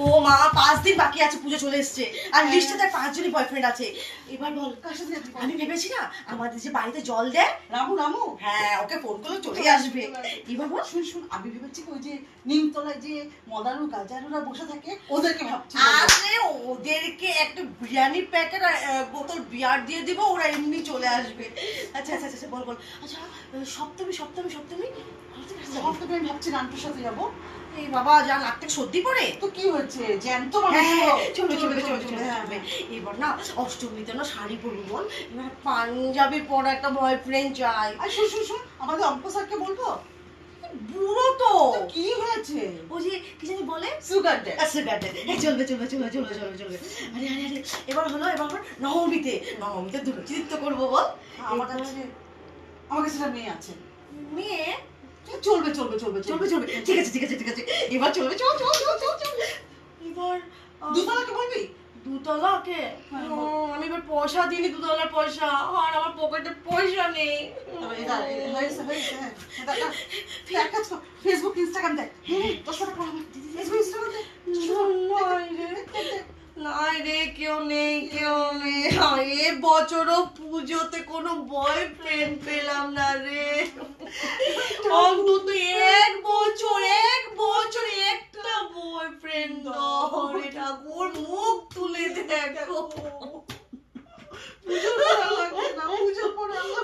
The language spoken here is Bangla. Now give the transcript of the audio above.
ও মা 5 দিন বাকি আছে, পুজো চলে এসছে, আর লিস্টে তার 5 জনই বয়ফ্রেন্ড আছে। এবার বল কার সাথে যাবি? আমি ভেবেছি না আমাদের যে বাড়িতে জল দেয় রামু হ্যাঁ ওকে ফোন করলে চলে আসবে। এবার বল শুন আমি ভেবেছি ওই যে নিমতলায় যে মদারু গাজারুরা বসে থাকে ওদেরকে ভাবছি। আরে ওদেরকে একটা বিরিয়ানি প্যাকেট আর বোতল বিয়ার দিয়ে দিব, ওরা এমনি চলে আসবে। আচ্ছা আচ্ছা আচ্ছা বল বল। আচ্ছা সপ্তমী সপ্তাহে আমি ভাবছি রান্টুর সাথে যাবো। এই বাবা যা নাক থেকে সর্দি পড়ে তো কি হয়েছে, জ্যান্ত চলবে। এবার না অষ্টমীতে না শাড়ি পরবো বল, এবার পাঞ্জাবি পরা একটা বয়ফ্রেন্ড চাই। আর শুন আমাদের অঙ্ক স্যারকে বলবো। বুড়ো তো কি হয়েছে, ওই যে কি জানি বলে সুগার ডে। চলবে। আরে এবার হলো নবমীতে নৃত্য করবো বল। আমার কাছে সেটা মেয়ে আছে। মেয়ে চলবে। ঠিক আছে এবার চলবে চল। এবার দুতলাকে বলবি? দুতলাকে আমি এবার পয়সা দিইনি, দুতলার পয়সা, আর আমার পকেটে পয়সা নেই। ফেসবুক ইনস্টাগ্রাম দেখ। 10 টাকা ফেসবুক ইনস্টাগ্রাম দেখ। নাই রে কেউ নেই। এ বছরও পুজোতে কোনো বয়ফ্রেন্ড পেলাম না রে। অন্তত এক বছর একটা বয়ফ্রেন্ড দাও রে ঠাকুর, মুখ তুলে দেখো। পুজোর পরে আল্লাহ